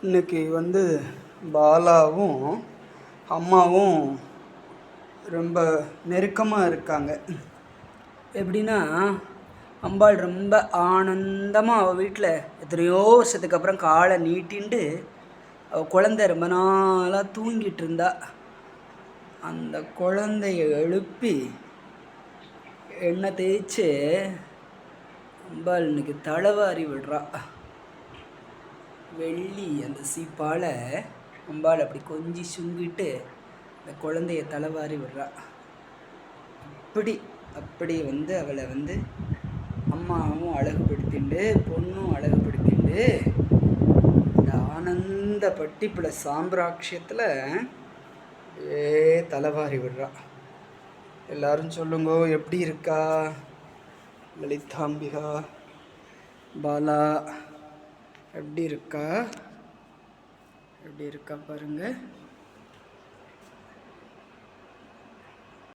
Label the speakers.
Speaker 1: இன்னைக்கு பாலாவும் அம்மாவும் ரொம்ப நெருக்கமாக இருக்காங்க. எப்படின்னா, அம்பாள் ரொம்ப ஆனந்தமாக அவள் வீட்டில் எத்தனையோ வருஷத்துக்கு அப்புறம் காலை நீட்டின்ட்டு அவள் குழந்தை ரொம்ப நாளாக தூங்கிட்டு இருந்தா. அந்த குழந்தைய எழுப்பி எண்ணெய் தேய்ச்சி அம்பாள் இன்னைக்கு தலைவாரி விடுறா. வெள்ளி அந்த சீப்பால் அம்பாள் அப்படி கொஞ்சி சுங்கிட்டு அந்த குழந்தைய தலைவாரி விடுறா. அப்படி அப்படி அவளை அம்மாவும் அழகுபடுத்திண்டு பொண்ணும் அழகுபடுத்திண்டு இந்த ஆனந்த பட்டிப்புல சாம்பிராட்சியத்தில் தலைவாரி விடுறா. எல்லாரும் சொல்லுங்க, எப்படி இருக்கா லலிதாம்பிகா? பாலா எப்படி இருக்கா பாருங்க.